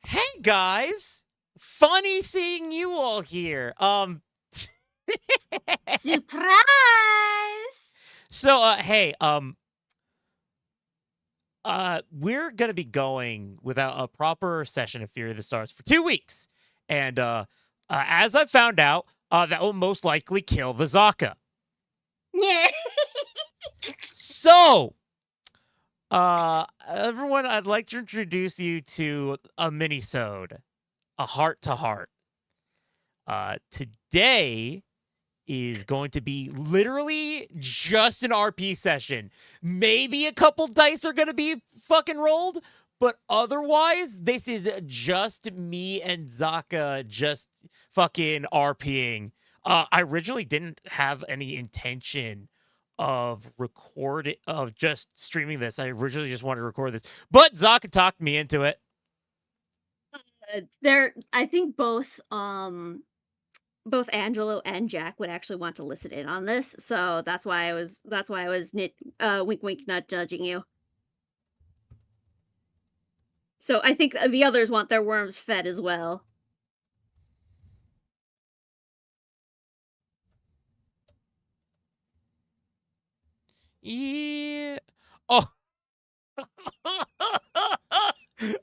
Hey guys, funny seeing you all here. Surprise! So hey, we're gonna be going without a proper session of Fury of the Stars for 2 weeks, and as I found out, that will most likely kill the Zaka. Yeah. So, everyone, I'd like to introduce you to a Minisode, a heart to heart. Today is going to be literally just an RP session. Maybe a couple dice are going to be fucking rolled, but otherwise, this is just me and Zaka just fucking RPing. I originally didn't have any intention of just streaming this. I originally just wanted to record this, but Zaka talked me into it. I think both Angelo and Jack would actually want to listen in on this, so that's why I was wink wink not judging you. So I think the others want their worms fed as well. Yeah. Oh.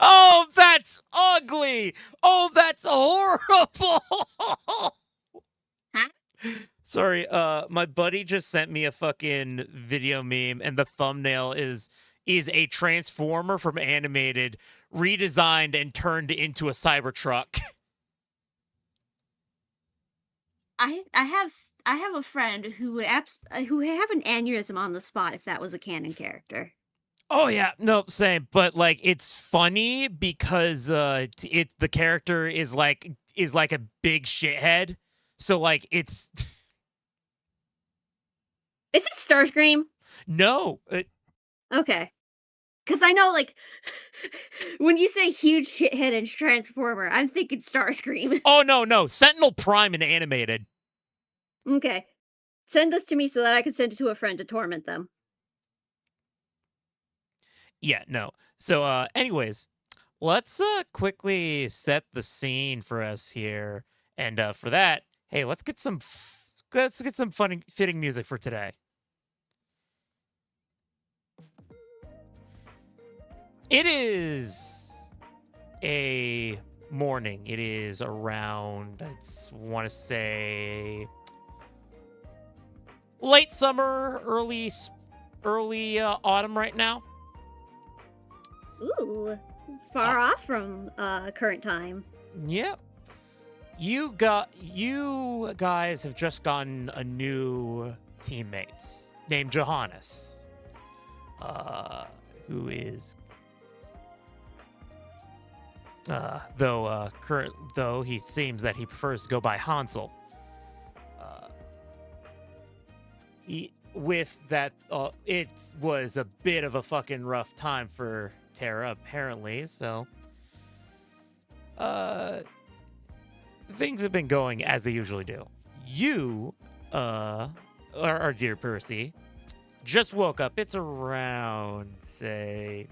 Oh, that's ugly. Oh, that's horrible. Huh? Sorry, my buddy just sent me a fucking video meme and the thumbnail is a transformer from animated redesigned and turned into a Cybertruck. I have a friend who would who would have an aneurysm on the spot if that was a canon character. Oh yeah, no, same. But like, it's funny because the character is like a big shithead. So like, it's Is it Starscream? no, Okay. Because I know, like, when you say huge shithead and Transformer, I'm thinking Starscream. oh no, Sentinel Prime and animated. Okay. Send this to me so that I can send it to a friend to torment them. Yeah, no. So anyways, let's quickly set the scene for us here. And for that, hey, let's get some fun fitting music for today. It is a morning. It is around, I want to say, late summer, early autumn right now. Ooh. Far off from current time. Yep. You guys have just gotten a new teammate named Johannes, who is though he seems that he prefers to go by Hansel. With that, it was a bit of a fucking rough time for Terra apparently. So, things have been going as they usually do. You, our dear Percy, just woke up. It's around, say...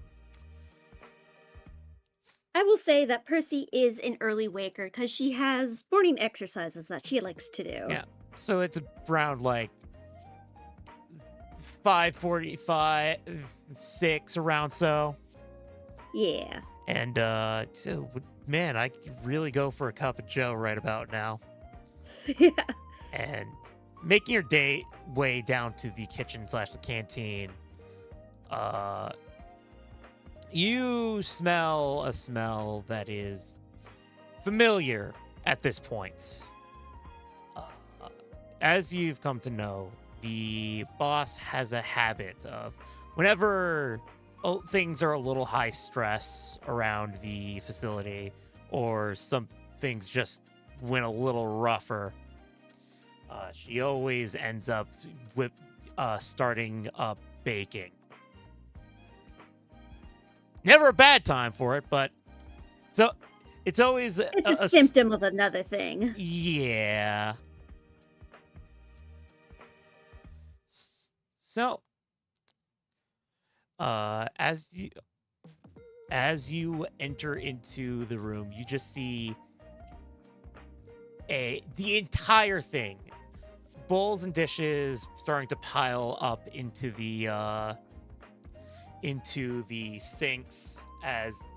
I will say that Percy is an early waker because she has morning exercises that she likes to do. Yeah. So it's around, like, 5:45, 6, around so. Yeah. And, so, man, I could really go for a cup of joe right about now. Yeah. And making your way down to the kitchen / the canteen, you smell a smell that is familiar at this point. As you've come to know, the boss has a habit of whenever things are a little high stress around the facility or some things just went a little rougher, she always ends up with starting up baking. Never a bad time for it, but so it's always It's a symptom of another thing. Yeah. So, as you as you enter into the room, you just see the entire thing, bowls and dishes starting to pile up into the sinks as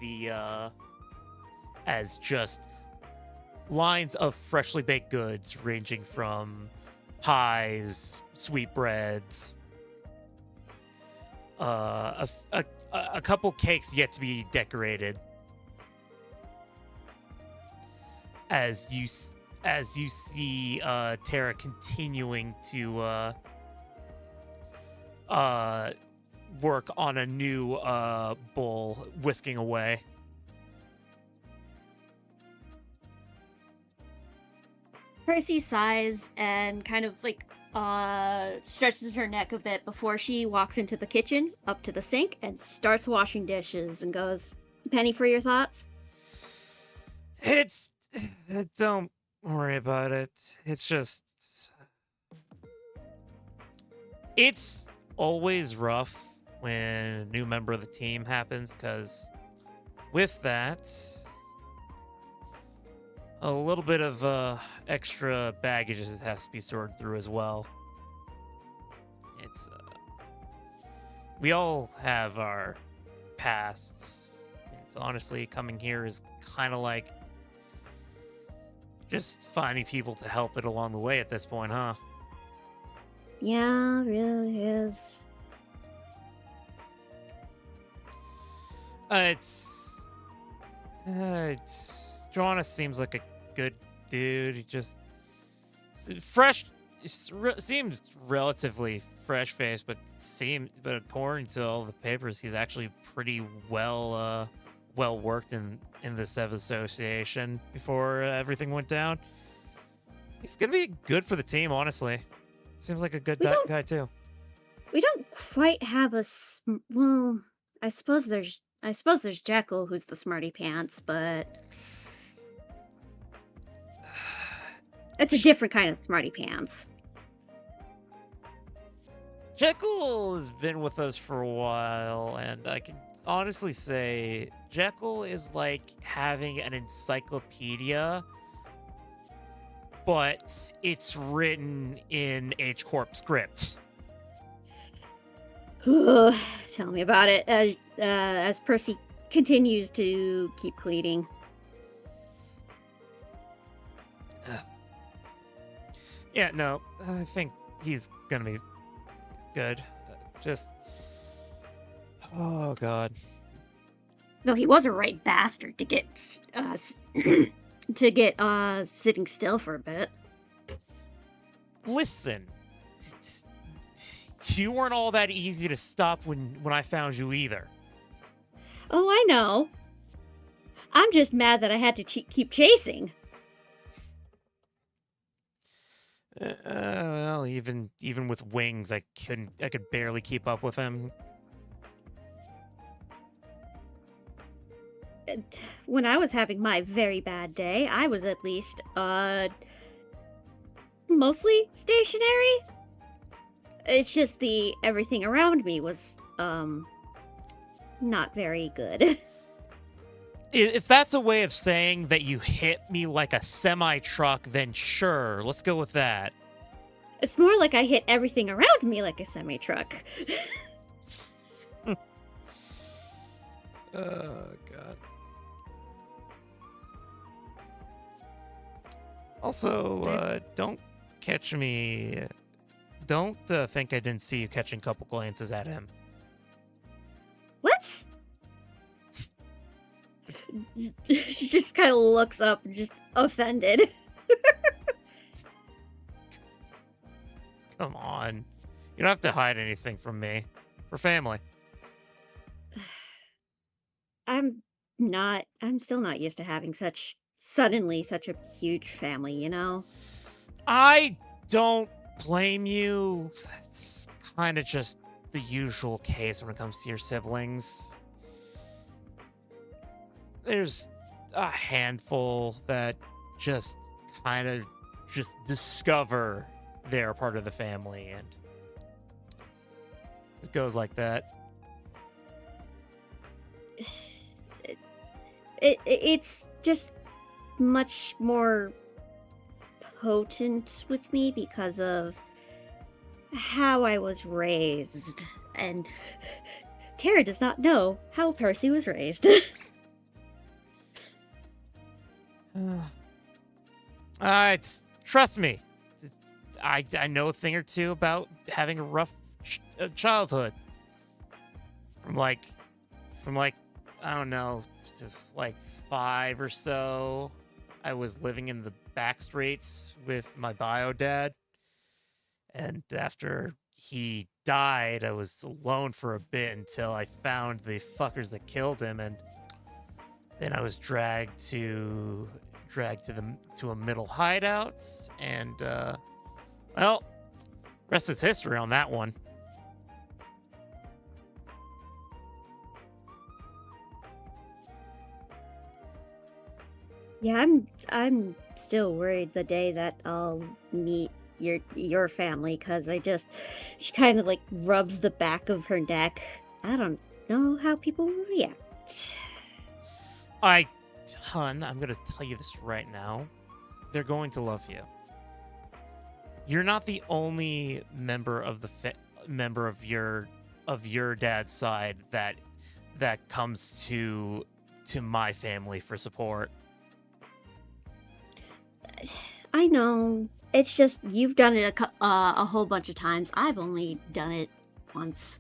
just lines of freshly baked goods ranging from pies, sweetbreads, a couple cakes yet to be decorated. As you see Tara continuing to work on a new bowl, whisking away. Percy sighs and kind of like stretches her neck a bit before she walks into the kitchen, up to the sink, and starts washing dishes and goes, "Penny for your thoughts?" Don't worry about it. It's always rough when a new member of the team happens, because with that, a little bit of extra baggage has to be sorted through as well. It's we all have our pasts. It's honestly, coming here is kind of like just finding people to help it along the way at this point, huh? Yeah, it really is. It's Joanna seems like a good dude. He just fresh, seems relatively fresh faced, but according to all the papers, he's actually pretty well worked in the Sev Association before everything went down. He's gonna be good for the team, honestly. Seems like a good guy too. We don't quite have well, I suppose there's Jekyll, who's the smarty pants, but it's a different kind of smarty pants. Jekyll has been with us for a while, and I can honestly say Jekyll is like having an encyclopedia, but it's written in H-Corp script. Tell me about it. As Percy continues to keep cleaning. Yeah, no, I think he's gonna be good. Just, oh god. No, he was a right bastard to get sitting still for a bit. Listen, you weren't all that easy to stop when I found you either. Oh, I know. I'm just mad that I had to keep chasing. Well, even with wings, I could barely keep up with him. When I was having my very bad day, I was at least mostly stationary. It's just everything around me was not very good. If that's a way of saying that you hit me like a semi-truck, then sure, let's go with that. It's more like I hit everything around me like a semi-truck. Oh, God. Also, don't catch me... Don't think I didn't see you catching a couple glances at him. What? She just kind of looks up, just offended. Come on. You don't have to hide anything from me. We're family. I'm still not used to having such a huge family, you know? I don't blame you. That's kind of just the usual case when it comes to your siblings. There's a handful that just kind of just discover they're part of the family, and it goes like that. it's just much more potent with me because of how I was raised. And Tara does not know how Percy was raised. Trust me. I know a thing or two about having a rough childhood. From like, I don't know, to like 5 or so, I was living in the back streets with my bio dad. And after he died, I was alone for a bit until I found the fuckers that killed him, and then I was dragged to a middle hideout, and well, rest is history on that one. Yeah, I'm still worried the day that I'll meet your family, because she kind of like rubs the back of her neck. I don't know how people will react. Hun, I'm gonna tell you this right now. They're going to love you. You're not the only member of member of your dad's side that comes to my family for support. I know. It's just you've done it a whole bunch of times. I've only done it once.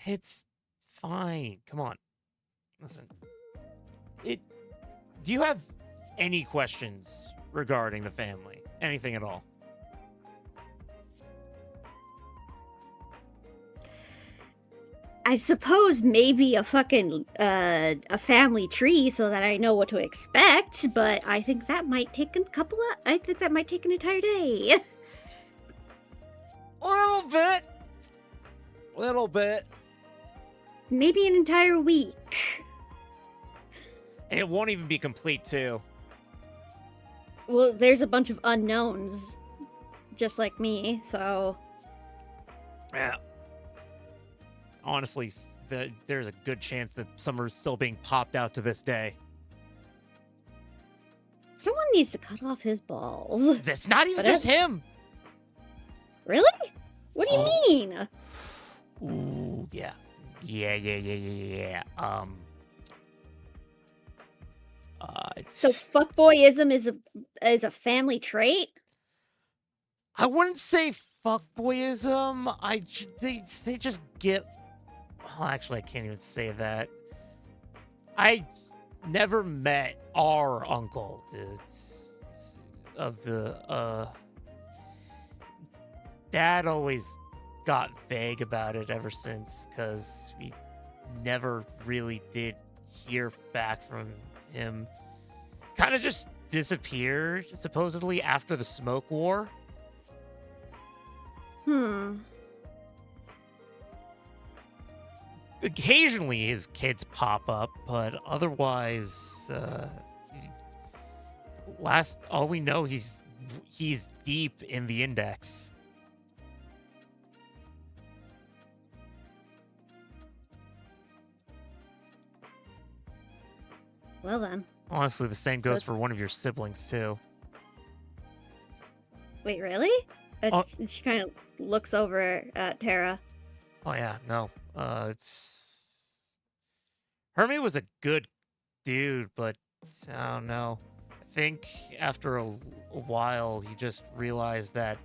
It's fine. Come on. Listen. Do you have any questions regarding the family? Anything at all? I suppose maybe a fucking a family tree so that I know what to expect, but I think that might take I think that might take an entire day. A little bit. Maybe an entire week. And it won't even be complete, too. Well, there's a bunch of unknowns, just like me, so... Yeah. Honestly, there's a good chance that some are still being popped out to this day. Someone needs to cut off his balls. That's not even just him! Really? What do you mean? Ooh, yeah. Yeah. So fuckboyism is a family trait? I wouldn't say fuckboyism. They just get... Well, actually, I can't even say that. I never met our uncle. Dad always got vague about it ever since, because we never really did hear back from him. Kind of just disappeared, supposedly, after the smoke war. Occasionally his kids pop up, but otherwise, all we know, he's deep in the index. Well then. Honestly, the same goes for one of your siblings, too. Wait, really? She kind of looks over at Tara. Oh, yeah, no. Hermie was a good dude, but I don't know. I think after a while, he just realized that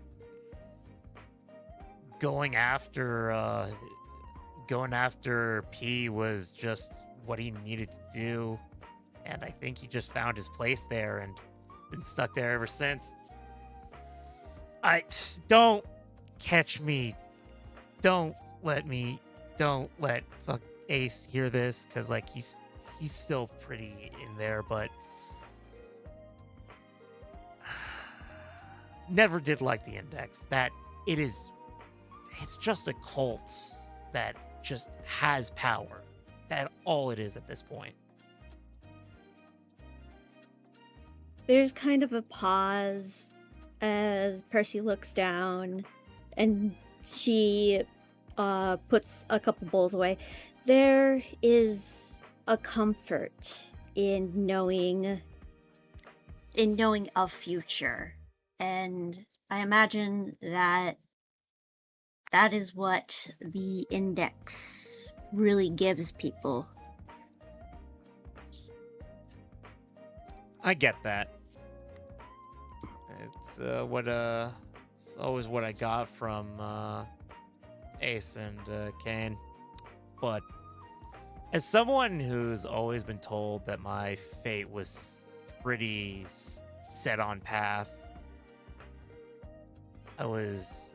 going after P was just what he needed to do. And I think he just found his place there and been stuck there ever since. Don't catch me. Don't let fuck Ace hear this, because like he's still pretty in there, but never did like the index. That it's just a cult that just has power. That's all it is at this point. There's kind of a pause as Percy looks down, and she puts a couple bowls away. There is a comfort in knowing a future, and I imagine that is what the index really gives people. I get that. It's it's always what I got from Ace and Kane. But as someone who's always been told that my fate was pretty set on path, I was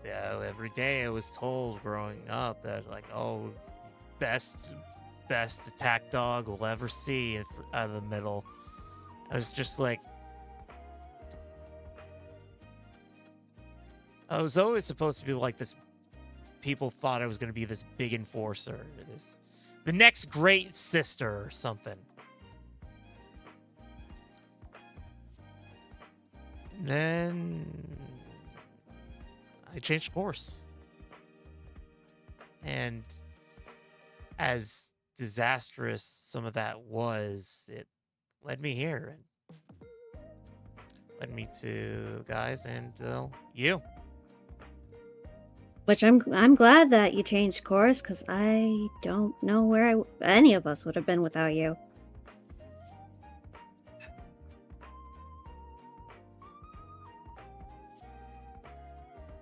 every day I was told growing up that, like, oh, best attack dog we'll ever see out of the middle. I was just like, I was always supposed to be like this. People thought I was going to be this big enforcer, the next great sister or something. Then I changed course. And as disastrous some of that was, it led me here and led me to guys and you. Which I'm glad that you changed course, because I don't know where any of us would have been without you.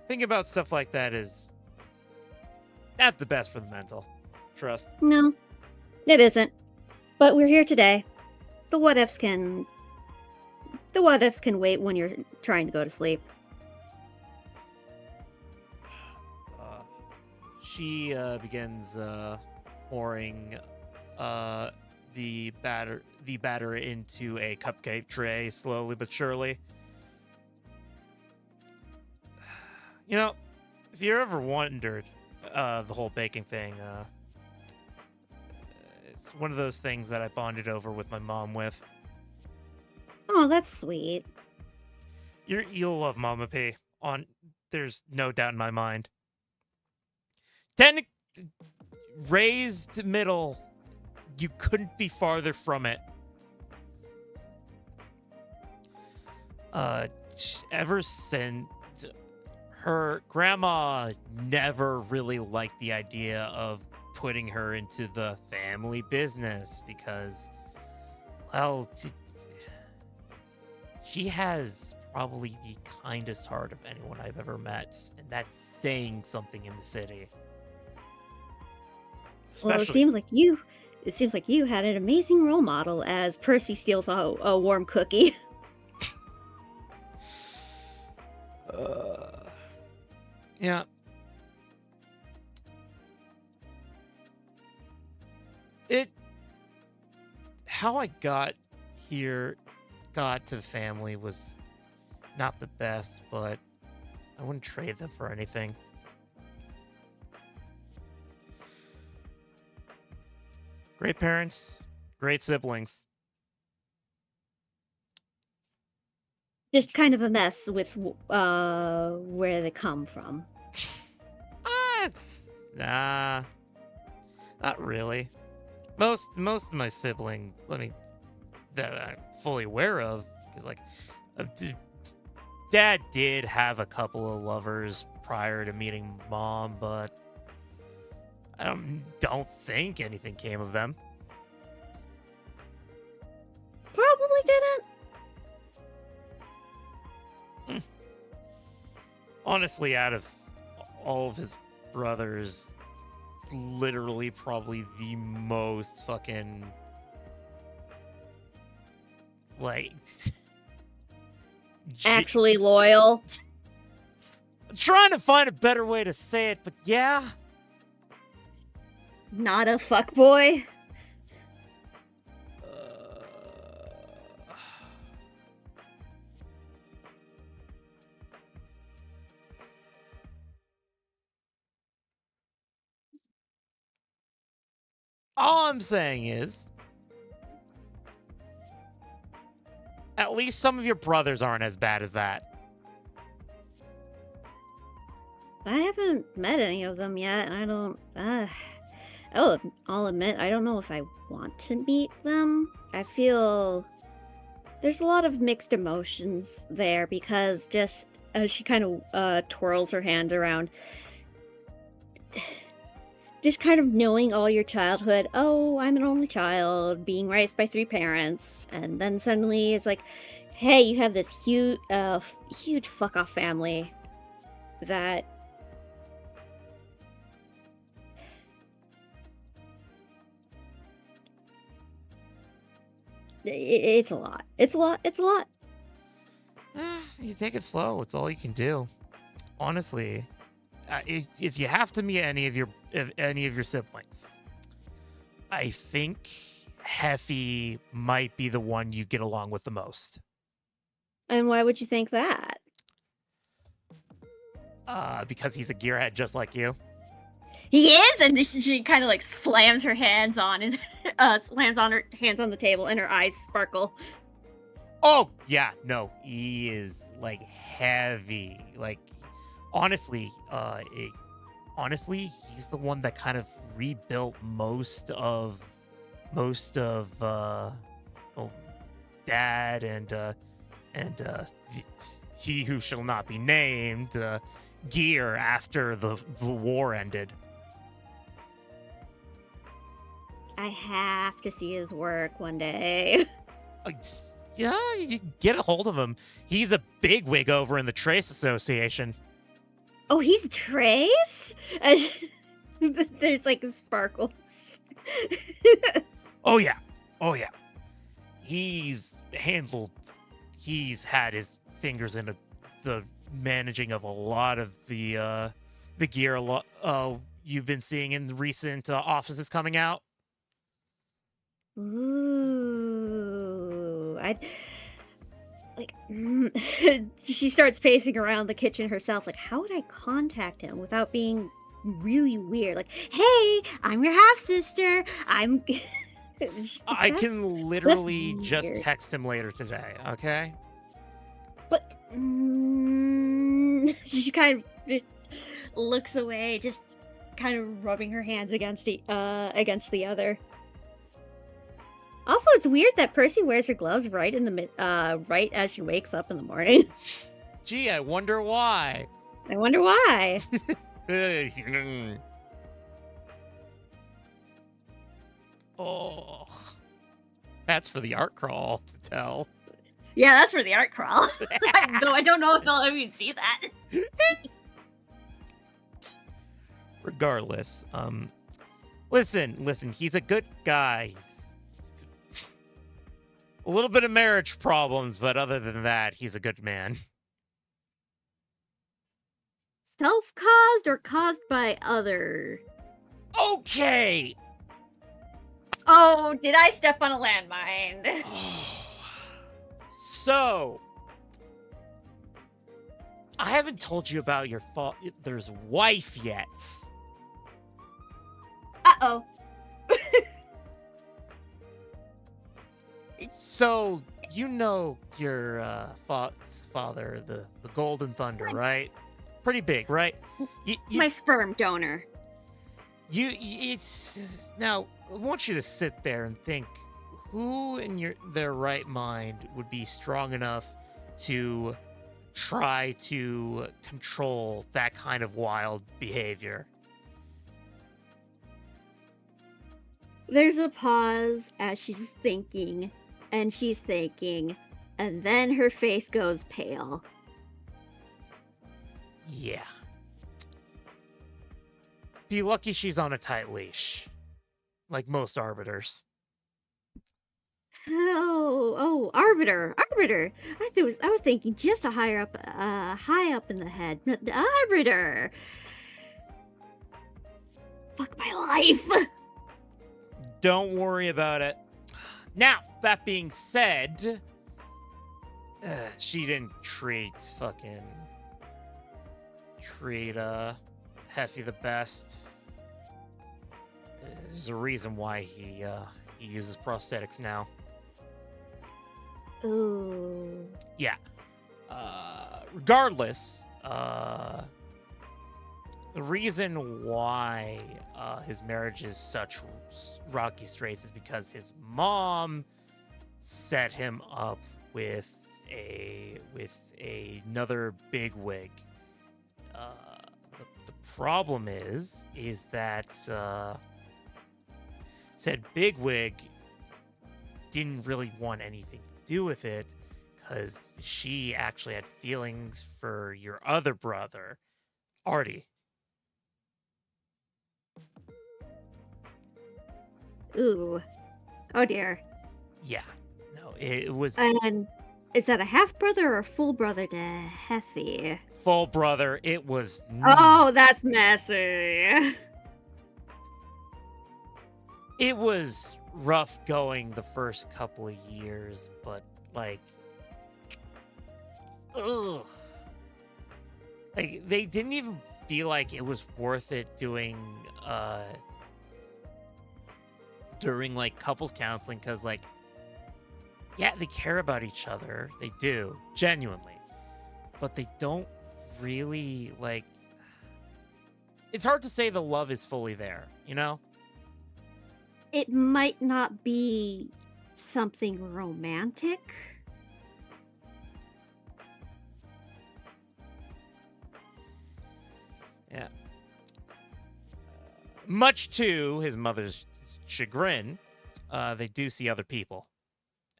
Thinking about stuff like that is not the best for the mental. Trust. No, it isn't. But we're here today. The what ifs can wait when you're trying to go to sleep. She begins pouring the batter into a cupcake tray slowly but surely. You know, if you ever wondered the whole baking thing, it's one of those things that I bonded over with my mom with. Oh, that's sweet. You'll love Mama P. There's no doubt in my mind. Raised middle, you couldn't be farther from it. Ever since her grandma never really liked the idea of putting her into the family business because, well, she has probably the kindest heart of anyone I've ever met, and that's saying something in the city. Well, it seems like you had an amazing role model as Percy steals a warm cookie. Yeah. How I got to the family was not the best, but I wouldn't trade them for anything. Great parents, great siblings. Just kind of a mess with where they come from. Not really. Most of my siblings, that I'm fully aware of, because Dad did have a couple of lovers prior to meeting Mom, but I don't think anything came of them. Probably didn't. Honestly, out of all of his brothers, it's literally probably the most fucking actually loyal. I'm trying to find a better way to say it, but yeah. Not a fuckboy. All I'm saying is, at least some of your brothers aren't as bad as that. I haven't met any of them yet, and I don't. I'll admit, I don't know if I want to meet them. I feel there's a lot of mixed emotions there because just as she kind of twirls her hand around, just kind of knowing all your childhood. Oh, I'm an only child, being raised by 3 parents, and then suddenly it's like, hey, you have this huge fuck off family that it's a lot. It's a lot. It's a lot. You take it slow. It's all you can do. Honestly, if you have to meet any of your siblings, I think Heffy might be the one you get along with the most. And why would you think that? Because he's a gearhead just like you. He is, and she kind of like slams her hands on and slams on her hands on the table, and her eyes sparkle. Oh yeah, no, he is like heavy. Like honestly, he's the one that kind of rebuilt most of Dad and he who shall not be named gear after the war ended. I have to see his work one day. Yeah, you get a hold of him. He's a bigwig over in the Trace Association. Oh, he's Trace? There's like sparkles. Oh yeah. He's had his fingers in the managing of a lot of the gear you've been seeing in the recent offices coming out. Ooh, she starts pacing around the kitchen herself. Like, how would I contact him without being really weird? Like, hey, I'm your half sister. I can literally just text him later today. Okay. But she kind of just looks away, just kind of rubbing her hands against the other. Also, it's weird that Percy wears her gloves right as she wakes up in the morning. Gee, I wonder why. Oh, that's for the art crawl to tell. Yeah, that's for the art crawl. Though I don't know if they'll even see that. Regardless, listen, he's a good guy. A little bit of marriage problems, but other than that, he's a good man. Self-caused or caused by other? Okay. Oh, did I step on a landmine? So, I haven't told you about your father's wife yet. Uh-oh. So, you know your father, the Golden Thunder, right? Pretty big, right? My sperm donor. Now, I want you to sit there and think, who in their right mind would be strong enough to try to control that kind of wild behavior? There's a pause as she's thinking, and then her face goes pale. Yeah. Be lucky she's on a tight leash, like most arbiters. Oh, arbiter. I was thinking just high up in the head. The arbiter. Fuck my life. Don't worry about it. Now, that being said, she didn't treat Heffy the best. There's a reason why he uses prosthetics now. Ooh. Yeah. Regardless, the reason why his marriage is such rocky straits is because his mom set him up with another bigwig. The problem is that said bigwig didn't really want anything to do with it because she actually had feelings for your other brother, Artie. Ooh. Oh dear. Yeah. No, it was And is that a half brother or a full brother to Heffy? full brother. It was Oh, that's messy. it was rough going the first couple of years, but like, ugh. Like they didn't even feel like it was worth it doing during like couples counseling because like, yeah, they care about each other, they do genuinely, but they don't really like. It's hard to say the love is fully there, you know. It might not be something romantic. Yeah. Much to his mother's chagrin, they do see other people,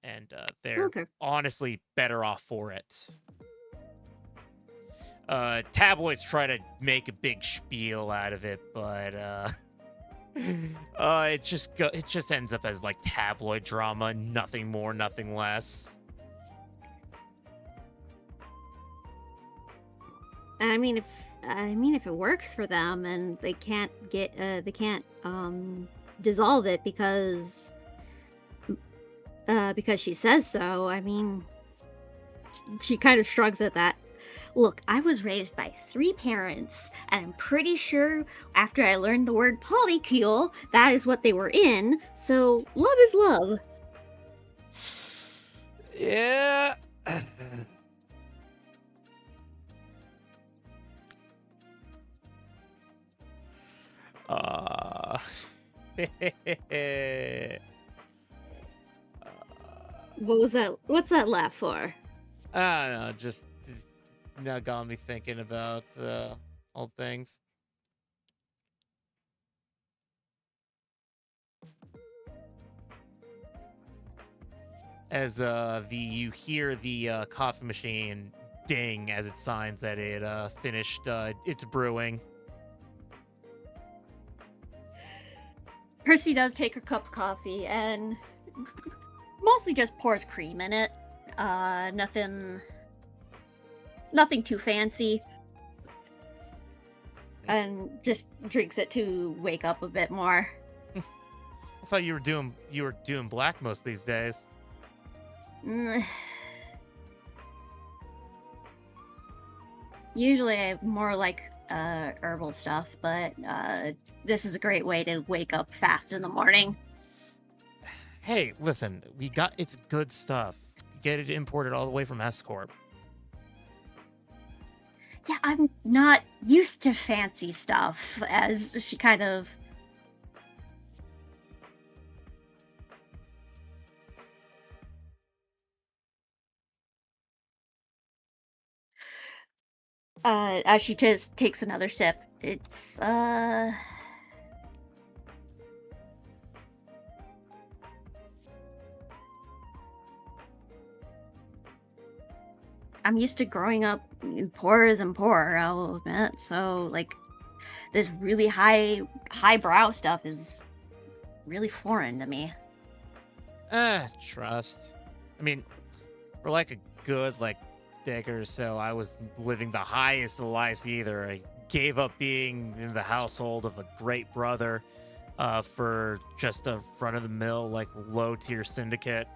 and they're Okay. honestly better off for it. Tabloids try to make a big spiel out of it, but it just ends up as like tabloid drama, nothing more, nothing less. I mean, if it works for them and they can't dissolve it because she says so. I mean, she kind of shrugs at that. Look, I was raised by 3 parents, and I'm pretty sure after I learned the word polycule, that is what they were in. So love is love. Yeah. What was that? What's that laugh for? I don't know, just now got me thinking about old things. As you hear the coffee machine ding as it signs that it finished its brewing. Percy does take a cup of coffee and mostly just pours cream in it. Nothing too fancy. And just drinks it to wake up a bit more. I thought you were doing black most these days. Usually I more like herbal stuff, but this is a great way to wake up fast in the morning. Hey, listen, it's good stuff. Get it imported all the way from S Corp. Yeah, I'm not used to fancy stuff, as she kind of as she just takes another sip. It's I'm used to growing up poorer than poor, I'll admit. So like this really highbrow stuff is really foreign to me. Trust. I mean, for like a good decade or so, I was living the highest of lives either. I gave up being in the household of a great brother for just a run-of-the-mill, low-tier syndicate.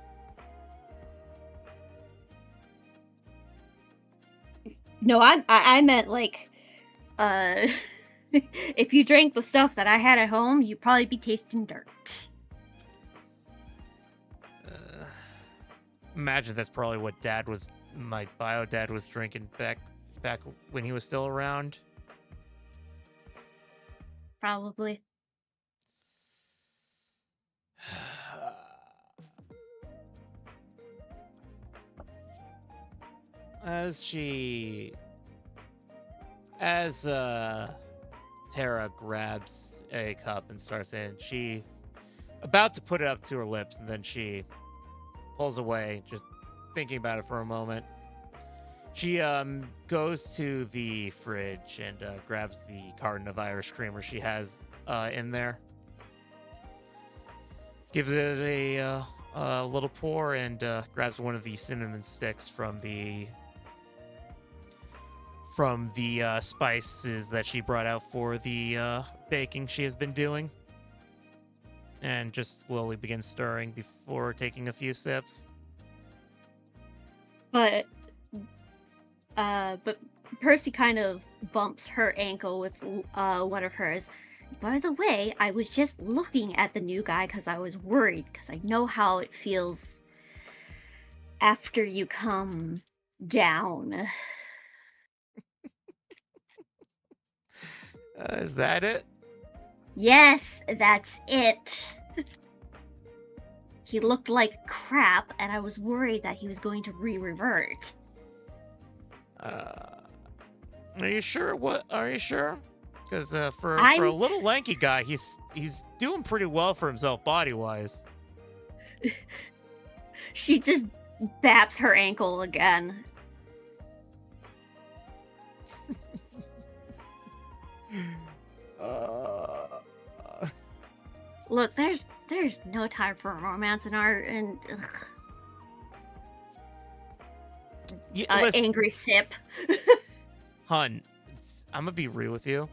No, I meant if you drank the stuff that I had at home, you'd probably be tasting dirt. Imagine that's probably what my bio dad was drinking back when he was still around. Probably. As Tara grabs a cup and starts in, she about to put it up to her lips, and then she pulls away, just thinking about it for a moment. She goes to the fridge and grabs the carton of Irish creamer she has in there. Gives it a little pour and grabs one of the cinnamon sticks from the spices that she brought out for the baking she has been doing, and just slowly begins stirring before taking a few sips. But Percy kind of bumps her ankle with one of hers. By the way, I was just looking at the new guy because I was worried, because I know how it feels after you come down. Is that it? Yes, that's it. He looked like crap, and I was worried that he was going to revert. Are you sure? What are you sure? Because for a little lanky guy, he's doing pretty well for himself body wise. She just baps her ankle again. Look, there's no time for romance in our angry sip. Hun, I'm gonna be real with you.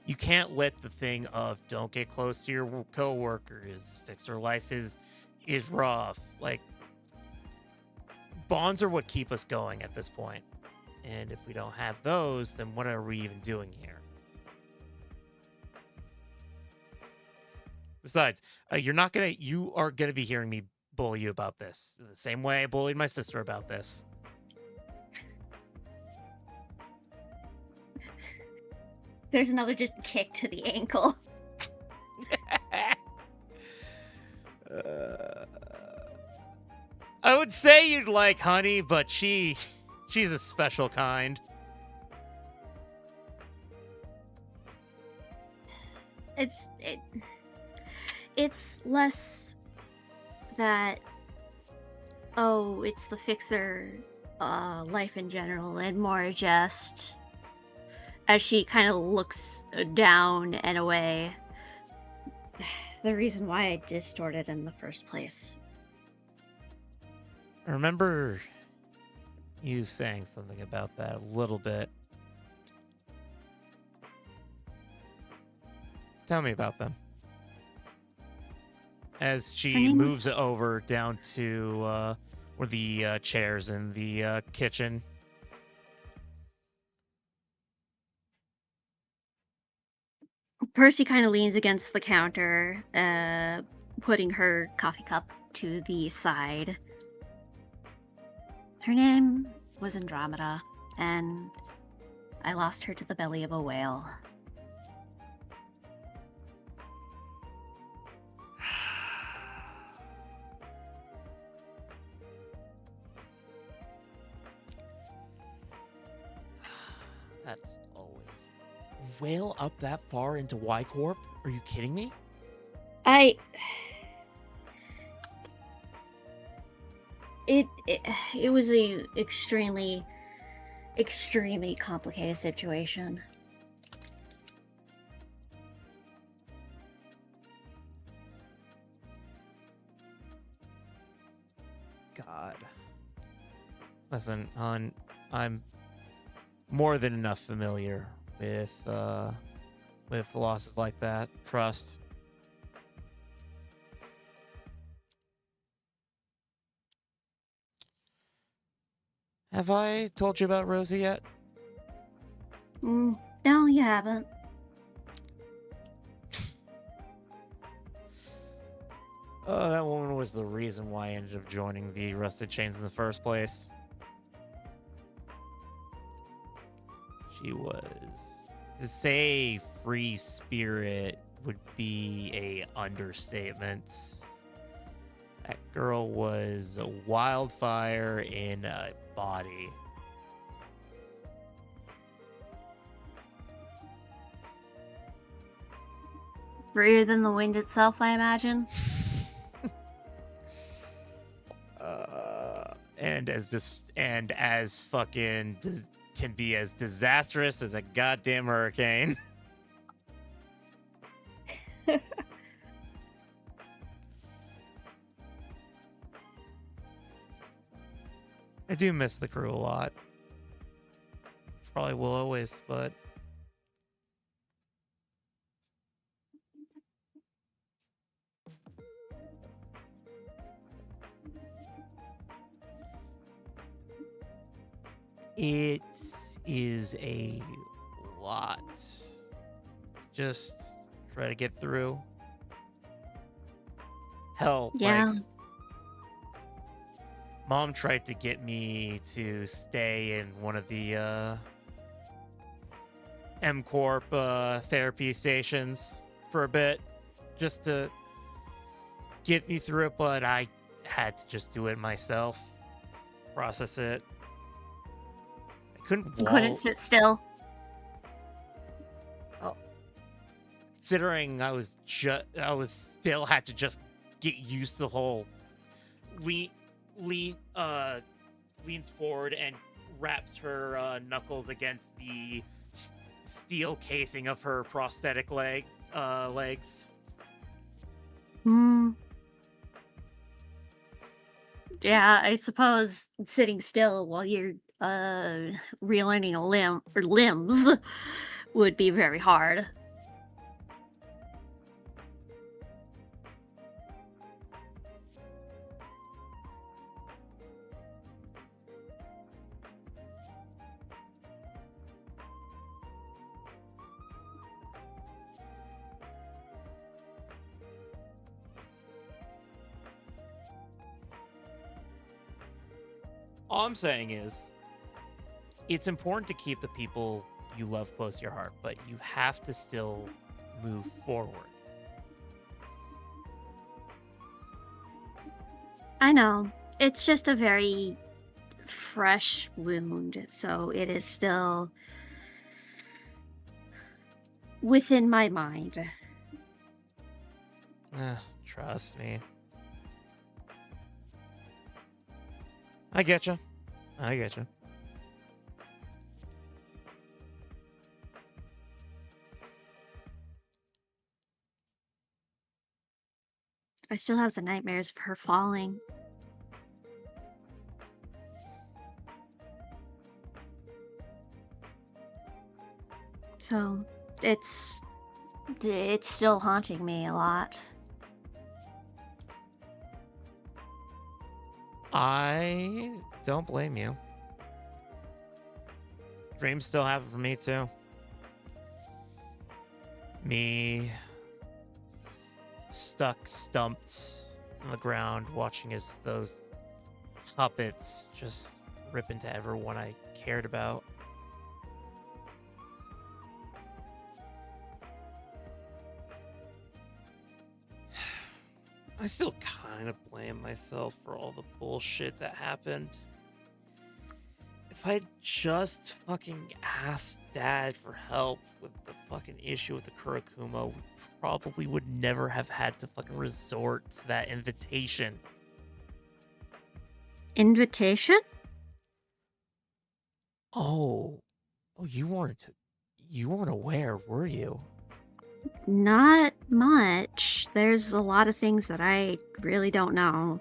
You can't let the thing of don't get close to your coworkers, fixer life is rough. Like, bonds are what keep us going at this point. And if we don't have those, then what are we even doing here? Besides, you are gonna be hearing me bully you about this the same way I bullied my sister about this. There's another just kick to the ankle. I would say you'd like Honey, but she's a special kind. It's less that, oh, it's the fixer life in general, and more just as she kind of looks down and away, the reason why I distorted in the first place. I remember you saying something about that a little bit. Tell me about them. As she moves over down to one of the chairs in the kitchen. Percy kind of leans against the counter, putting her coffee cup to the side. Her name was Andromeda, and I lost her to the belly of a whale. That's always... Whale up that far into Y Corp? Are you kidding me? It was a extremely complicated situation. God. Listen, hon, I'm more than enough familiar with losses like that. Trust. Have I told you about Rosie yet? No, you haven't. Oh, that woman was the reason why I ended up joining the Rusted Chains in the first place. She was To say free spirit would be a understatement. That girl was a wildfire in a body. Freer than the wind itself, I imagine. And as fucking can be as disastrous as a goddamn hurricane. I do miss the crew a lot. Probably will always, but it is a lot. Just try to get through. Hell, Yeah. like, Mom tried to get me to stay in one of the M Corp therapy stations for a bit, just to get me through it, but I had to just do it myself, process it. I couldn't sit still. Considering I was still had to just get used to the whole leans forward and wraps her knuckles against the steel casing of her prosthetic legs. Yeah, I suppose sitting still while you're relearning a limb or limbs would be very hard. All I'm saying is, it's important to keep the people you love close to your heart, but you have to still move forward. I know. It's just a very fresh wound, so it is still within my mind. Trust me. I getcha. I getcha. I still have the nightmares of her falling. So, it's still haunting me a lot. I don't blame you. Dreams still happen for me too. Me stumped on the ground, watching as those puppets just rip into everyone I cared about. I still kind of blame myself for all the bullshit that happened. If I'd just fucking asked Dad for help with the fucking issue with the Kurakuma, we probably would never have had to fucking resort to that invitation. Invitation? Oh, you weren't aware, were you? Not much. There's a lot of things that I really don't know.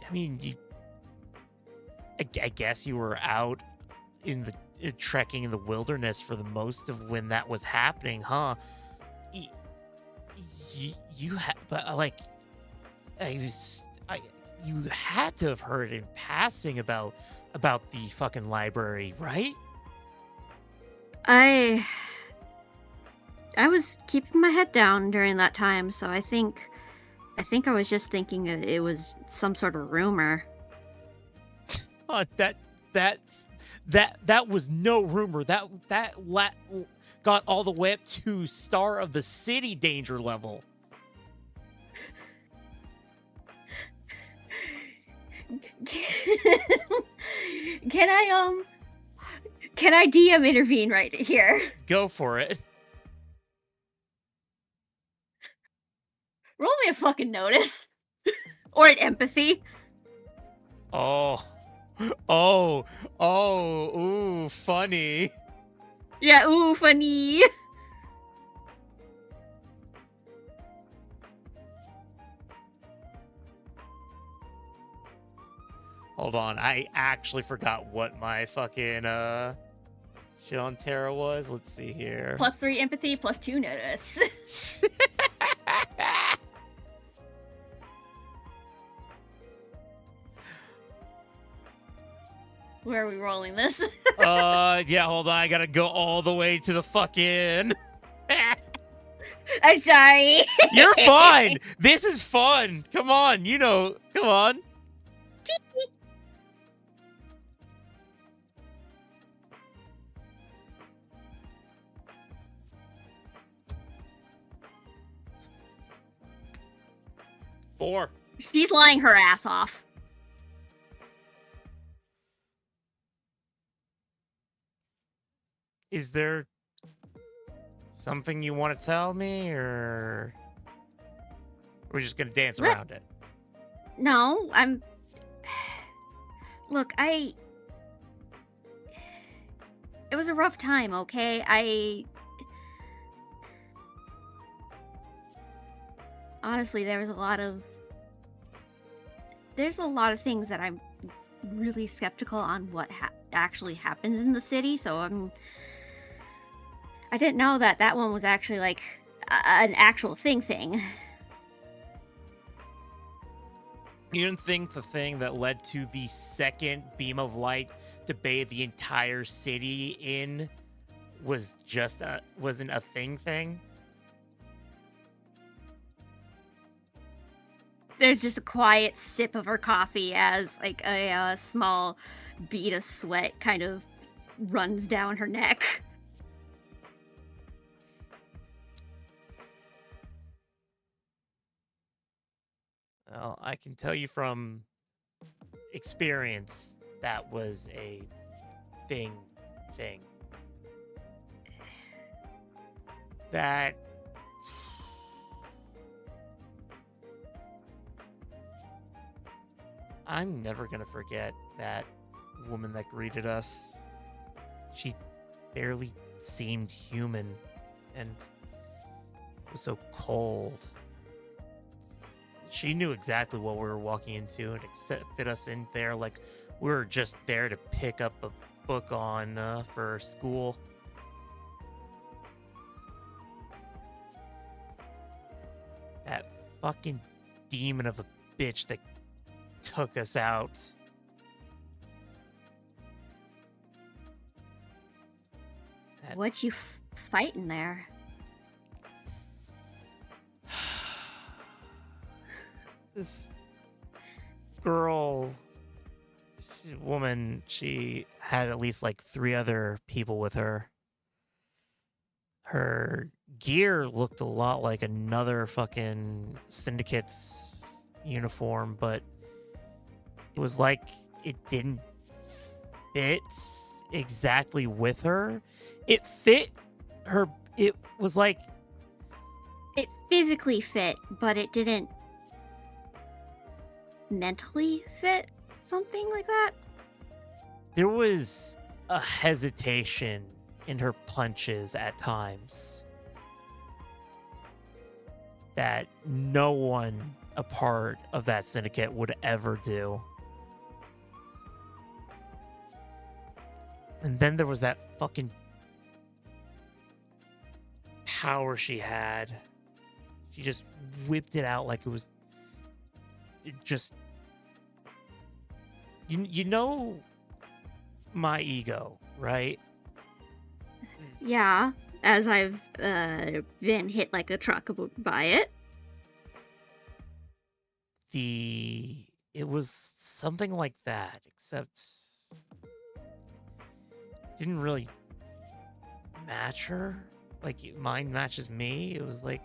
I mean, I guess you were out in the trekking in the wilderness for the most of when that was happening, huh? You had, but like, you had to have heard in passing about the fucking library, right? I was keeping my head down during that time, so I think I was just thinking it was some sort of rumor. Oh, That was no rumor. Got all the way up to Star of the City danger level. Can I DM intervene right here? Go for it. Roll me a fucking notice. Or an empathy. Oh, ooh, funny. Yeah, ooh, funny. Hold on, I actually forgot what my fucking shit on Terra was. Let's see here. +3 empathy, +2 notice. Where are we rolling this? Yeah, hold on. I gotta go all the way to the fucking. I'm sorry. You're fine. This is fun. Come on, come on. Four. She's lying her ass off. Is there something you want to tell me, or we're just gonna dance around it? No, I'm... Look, it was a rough time, okay? Honestly, there's a lot of things that I'm really skeptical on what actually happens in the city, so I didn't know that one was actually, like, an actual thing. You didn't think the thing that led to the second beam of light to bathe the entire city in wasn't a thing? There's just a quiet sip of her coffee as, like, a small bead of sweat kind of runs down her neck. Well, I can tell you from experience that was a thing. That I'm never gonna forget that woman that greeted us. She barely seemed human and was so cold. She knew exactly what we were walking into and accepted us in there like we were just there to pick up a book on for school. That fucking demon of a bitch that took us out. What you fighting there? This girl, woman, she had at least like 3 other people with her. Her gear looked a lot like another fucking syndicate's uniform, but it was like it didn't fit exactly with her. It fit her. It was like It physically fit, but it didn't mentally fit, something like that. there was a hesitation in her punches at times that no one a part of that syndicate would ever do. And then there was that fucking power she had. She just whipped it out like it was just... You know my ego, right? Yeah, as I've been hit like a truck by it. It was something like that, except didn't really match her. Like, mine matches me. It was like,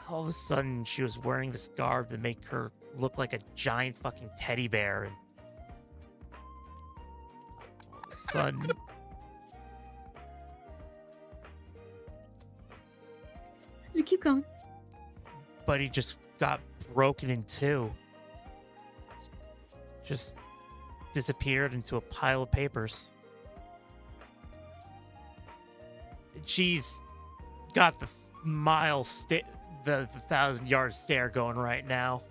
all of a sudden, she was wearing this garb to make her look like a giant fucking teddy bear. And all of a sudden, You keep going. Buddy just got broken in two. Just disappeared into a pile of papers. She's got the the 1,000-yard stare going right now.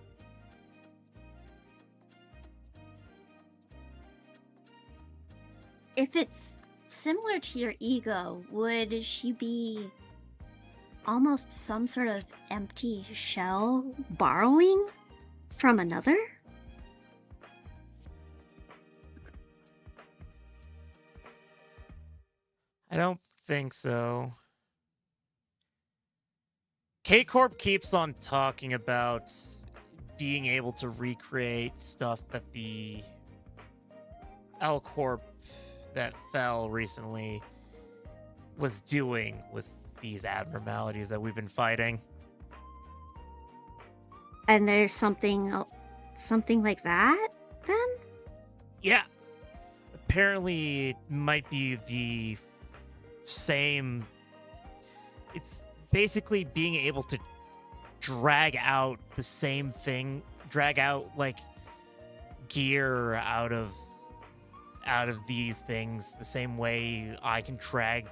If it's similar to your ego, would she be almost some sort of empty shell borrowing from another? I don't think so. K-Corp keeps on talking about being able to recreate stuff that the L-Corp that fell recently was doing with these abnormalities that we've been fighting. And there's something like that, then? Yeah. Apparently, it might be the same. It's basically being able to drag out the same thing, drag out like gear out of these things the same way I can drag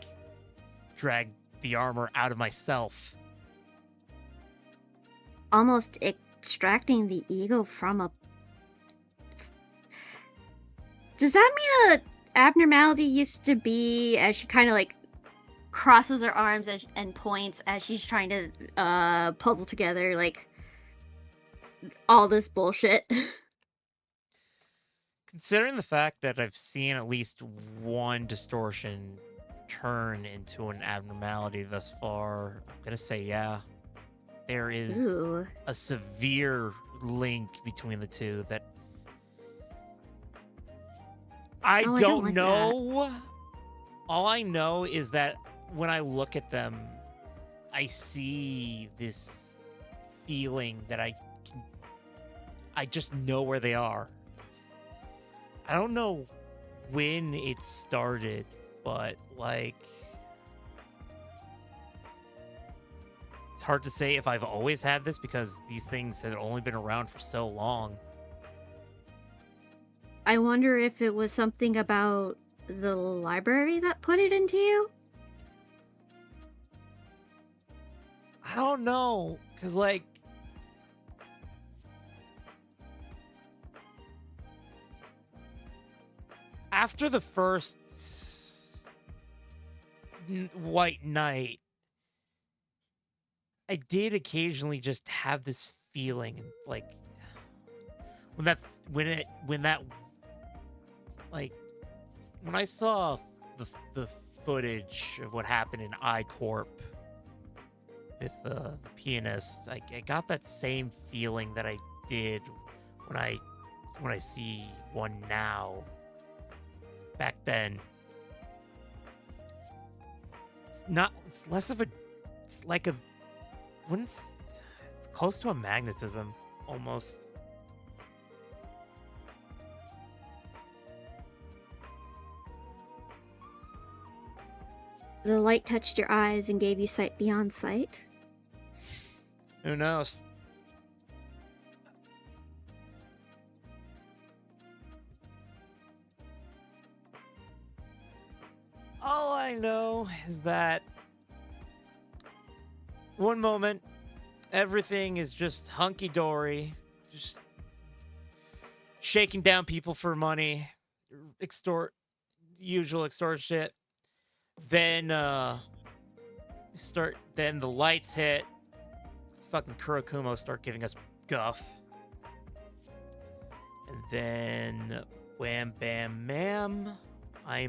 the armor out of myself. Almost extracting the ego from a... Does that mean a abnormality used to be, as she kind of like crosses her arms and points as she's trying to puzzle together like all this bullshit? Considering the fact that I've seen at least one distortion turn into an abnormality thus far, I'm gonna say yeah. There is Ooh. a severe link between the two that I don't like know. All I know is that when I look at them, I see this feeling that I just know where they are. I don't know when it started, but like, it's hard to say if I've always had this because these things had only been around for so long. I wonder if it was something about the library that put it into you? I don't know, because like, after the first White Knight, I did occasionally just have this feeling, like when I saw the footage of what happened in I-Corp with the pianist, I got that same feeling that I did when I see one now. Back then, it's less of a, it's like a, it's close to a magnetism almost. The light touched your eyes and gave you sight beyond sight? Who knows? All I know is that one moment, everything is just hunky-dory, just shaking down people for money, usual extort shit. Then, then the lights hit, fucking Kurakumo start giving us guff. And then, wham, bam, ma'am, I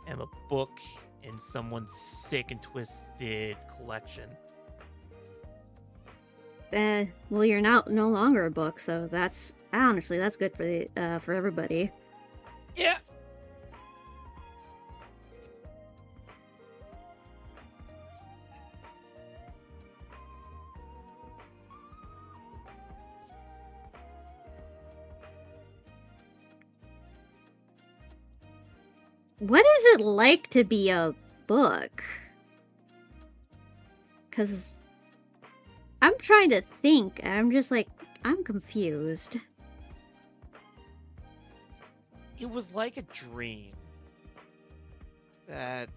am a book in someone's sick and twisted collection. Well, you're no longer a book, so that's honestly that's good for everybody. Yeah. What is it like to be a book? Because I'm trying to think, and I'm just like, I'm confused. It was like a dream. It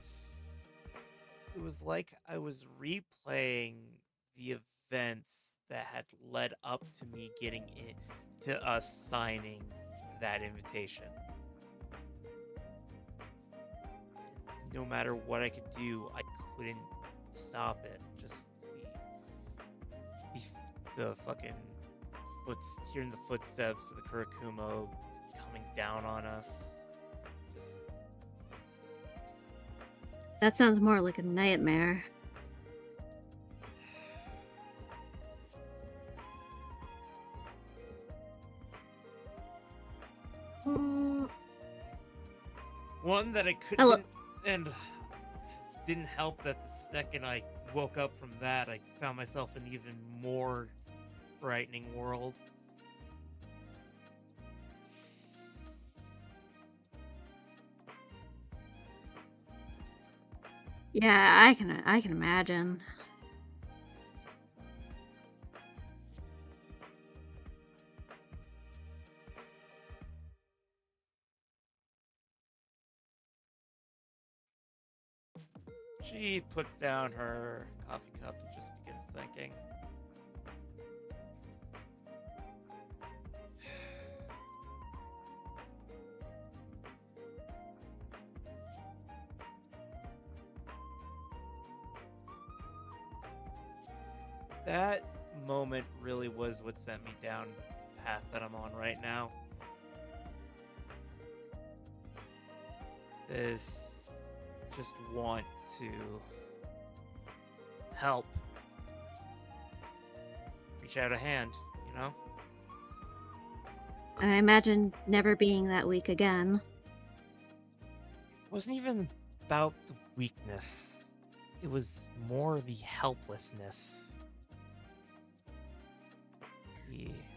was like I was replaying the events that had led up to me getting in, to us signing that invitation. No matter what I could do, I couldn't stop it. Just the fucking hearing the footsteps of the Kurakumo coming down on us. Just That sounds more like a nightmare. one that I Hello. couldn't, and didn't help that the second I woke up from that, I found myself in an even more frightening world. Yeah, I can imagine. She puts down her coffee cup and just begins thinking. That moment really was what sent me down the path that I'm on right now. This just want to help. Reach out a hand, you know? And I imagine never being that weak again. It wasn't even about the weakness. It was more the helplessness.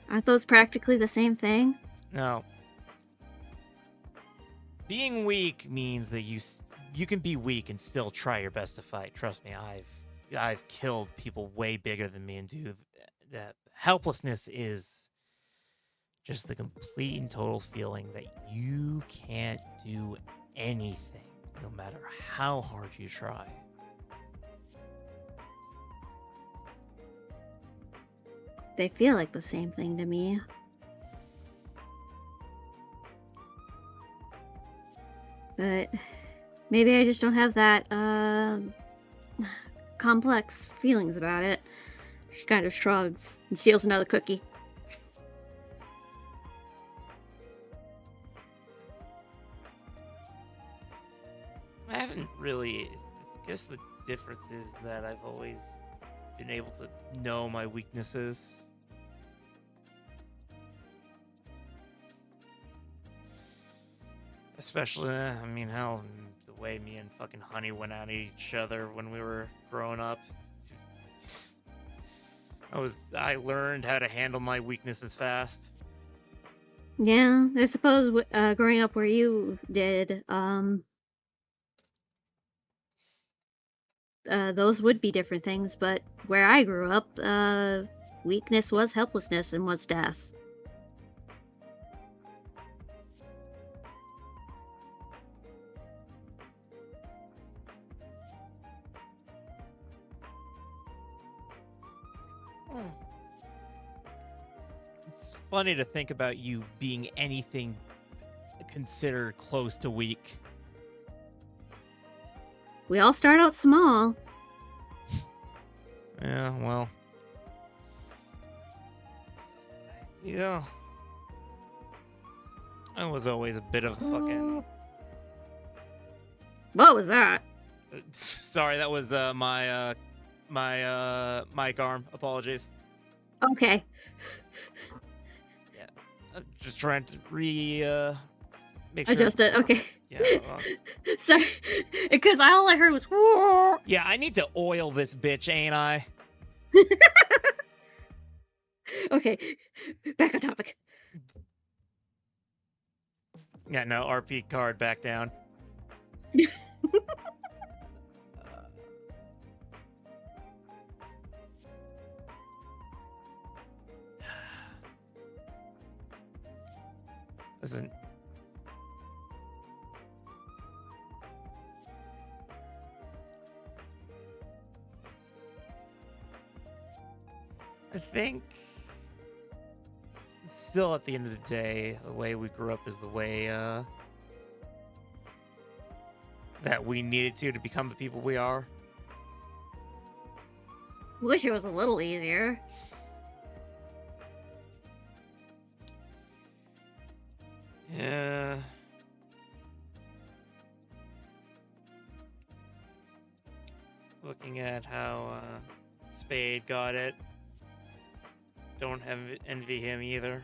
Aren't those practically the same thing? No. Being weak means that you can be weak and still try your best to fight. Trust me, I've killed people way bigger than me and do that. Helplessness is just the complete and total feeling that you can't do anything, no matter how hard you try. They feel like the same thing to me. But maybe I just don't have that complex feelings about it. She kind of shrugs and steals another cookie. I haven't really. I guess the difference is that I've always been able to know my weaknesses. Especially, I mean, hell, the way me and fucking Honey went at each other when we were growing up. I learned how to handle my weaknesses fast. Yeah, I suppose growing up where you did, those would be different things, but where I grew up, weakness was helplessness and was death. It's funny to think about you being anything considered close to weak. We all start out small. Yeah, well. Yeah. I was always a bit of a fucking... What was that? Sorry, that was my mic arm. Apologies. Okay. Yeah. I'm just trying to Make sure. Adjust it. Okay. Yeah. Sorry, because all I heard was. Whoa. Yeah, I need to oil this bitch, ain't I? Okay, back on topic. Yeah, no, RP card back down. Listen. I think still at the end of the day, the way we grew up is the way that we needed to become the people we are. Wish it was a little easier. Yeah. Looking at how Spade got it. Don't envy him either.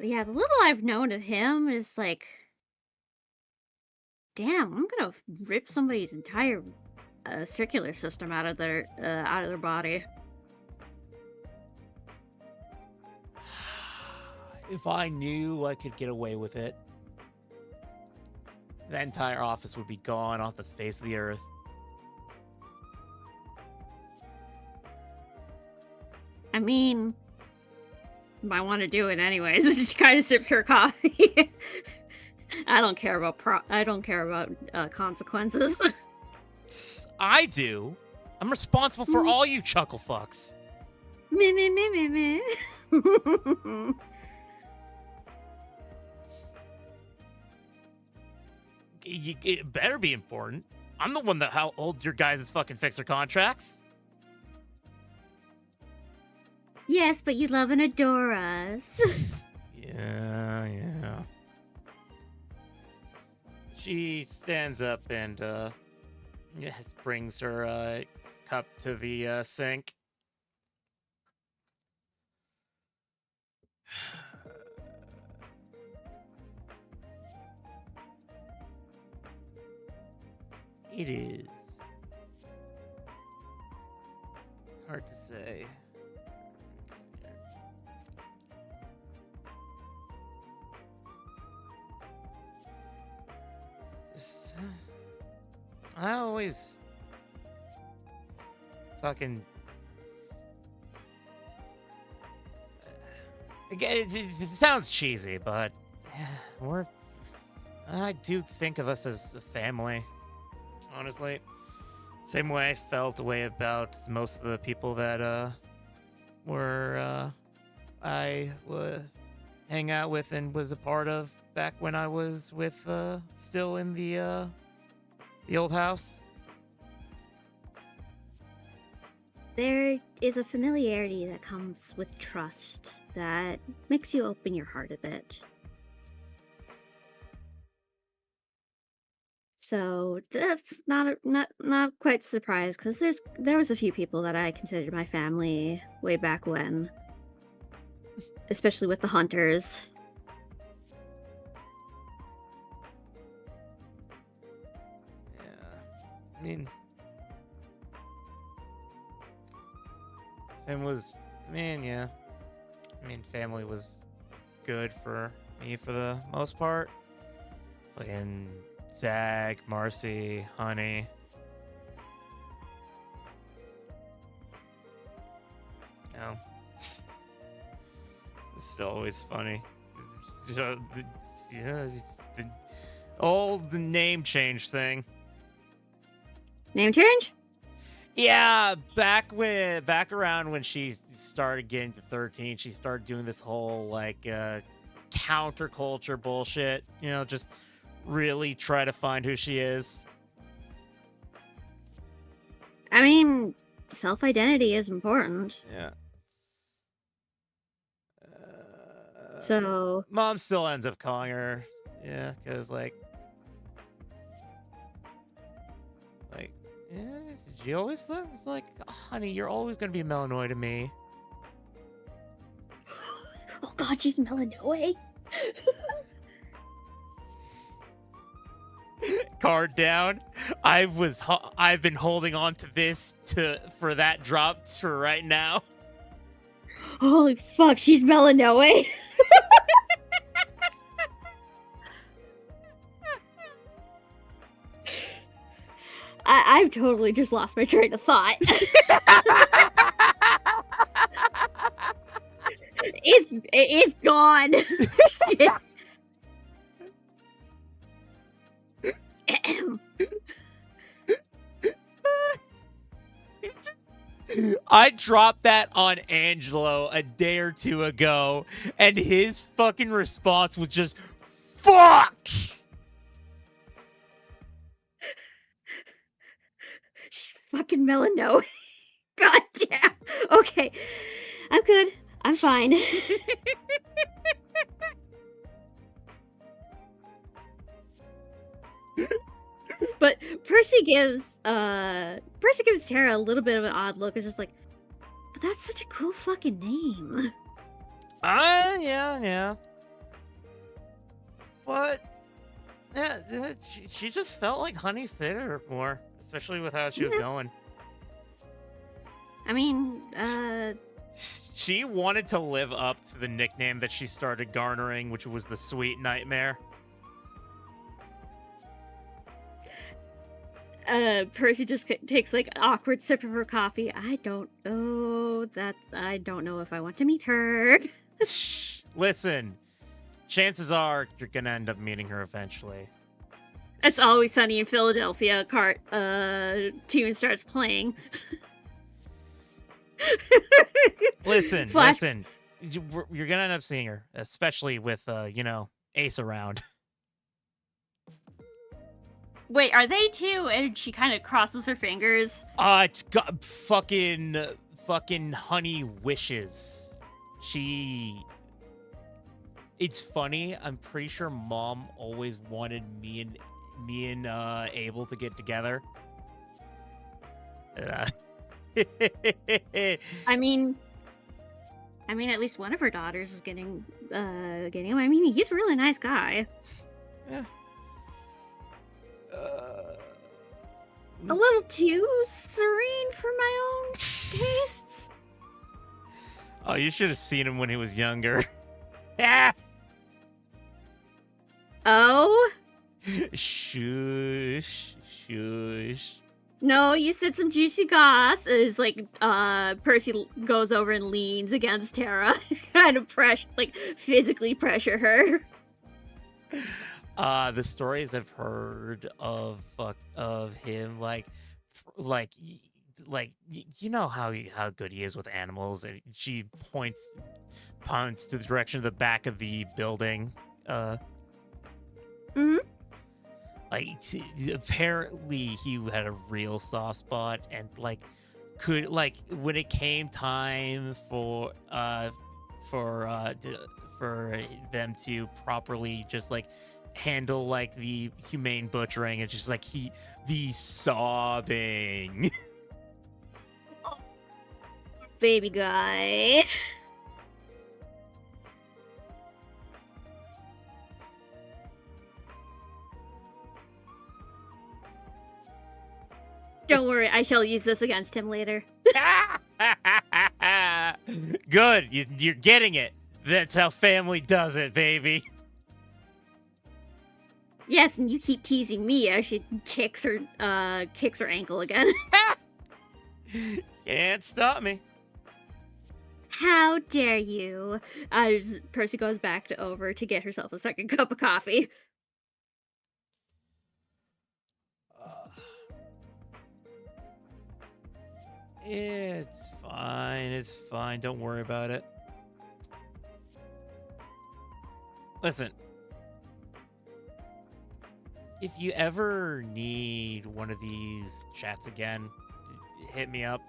Yeah, the little I've known of him is like, damn, I'm gonna rip somebody's entire circular system out of their body. If I knew I could get away with it, that entire office would be gone off the face of the earth. I mean, might want to do it anyways. She kind of sips her coffee. I don't care about consequences. I do. I'm responsible for all you chuckle fucks. Me. It better be important. I'm the one that holds your guys' fucking fixer contracts. Yes, but you love and adore us. Yeah. She stands up and brings her cup to the sink. It is hard to say. I always fucking it sounds cheesy, but I do think of us as a family, honestly. Same way I felt a way about most of the people that I would hang out with and was a part of back when I was with still in the old house. There is a familiarity that comes with trust that makes you open your heart a bit. So that's not quite surprised, because there was a few people that I considered my family way back when, especially with the hunters. Yeah, I mean, family was good for me for the most part. Fucking Zag, Marcy, Honey. You know, it's still always funny. Yeah, the old name change thing. Name change? Yeah, back around when she started getting to 13, she started doing this whole like counterculture bullshit. You know, just really try to find who she is. I mean, self-identity is important. Yeah. So Mom still ends up calling her, yeah, because like, yeah, she always looks like, honey, you're always gonna be Melanoid to me. god, she's Melanoe. Card down. I've been holding on to this for that drop to right now. Holy fuck, she's Melanoe. I've totally just lost my train of thought. It's gone. Shit. I dropped that on Angelo a day or two ago, and his fucking response was just, fuck! She's fucking Melanoe. God damn. Okay. I'm good. I'm fine. But Percy gives Tara a little bit of an odd look. It's just like, but that's such a cool fucking name. Yeah. But, yeah, she just felt like Honey fit her more, especially with how she was going. I mean, She wanted to live up to the nickname that she started garnering, which was the Sweet Nightmare. Percy just takes like an awkward sip of her coffee. I don't know if I want to meet her. Listen, chances are you're gonna end up meeting her eventually. It's Always Sunny in Philadelphia. Tune starts playing. Listen, you're gonna end up seeing her, especially with Ace around. Wait, are they two? And she kind of crosses her fingers. It's got fucking Honey wishes. It's funny. I'm pretty sure Mom always wanted me and Abel to get together. I mean, at least one of her daughters is getting him. I mean, he's a really nice guy. Yeah. A little too serene for my own tastes. Oh, you should have seen him when he was younger. Ah! Oh? Shush. No, you said some juicy goss. It's like Percy goes over and leans against Tara, kind of physically pressure her. The stories I've heard of him, like you know how good he is with animals, and she points to the direction of the back of the building. Like apparently he had a real soft spot, and could when it came time for them to properly just handle the humane butchering, and just the sobbing. Baby guy. Don't worry, I shall use this against him later. Good, you're getting it. That's how family does it, baby. Yes, and you keep teasing me as she kicks her ankle again. Can't stop me. How dare you? Percy goes back over to get herself a second cup of coffee. It's fine. Don't worry about it. Listen, if you ever need one of these chats again, hit me up.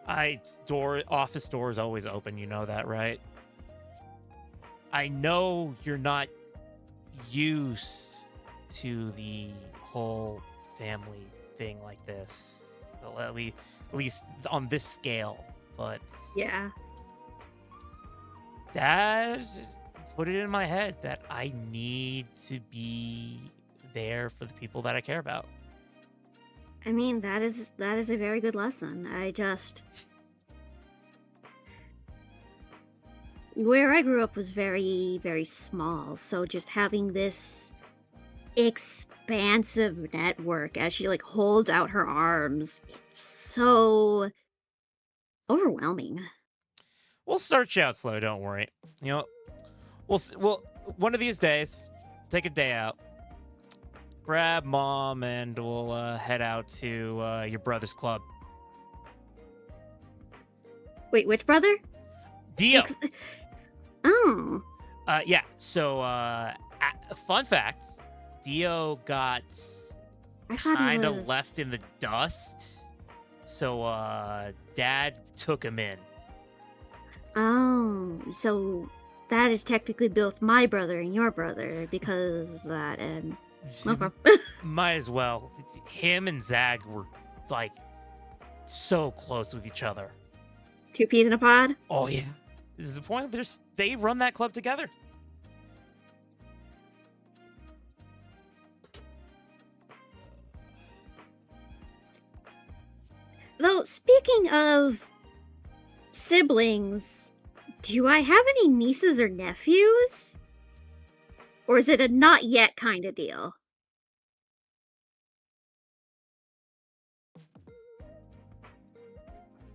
Office door is always open, you know that, right? I know you're not used to the whole family thing like this, at least on this scale, but yeah. Dad put it in my head that I need to be there for the people that I care about. I mean, that is a very good lesson. Where I grew up was very, very small, so just having this expansive network as she like holds out her arms, it's so overwhelming. We'll start you out slow. Don't worry. You know, we'll one of these days take a day out, grab mom, and we'll head out to your brother's club. Wait, which brother? Dio. Oh, Yeah. So, fun fact: Dio got I thought he kind of was left in the dust. So, Dad took him in. Oh, so that is technically both my brother and your brother because of that. And okay. Might as well. Him and Zag were like so close with each other. 2 peas in a pod. Oh yeah. This is the point. They run that club together. Though, speaking of siblings, do I have any nieces or nephews? Or is it a not yet kind of deal?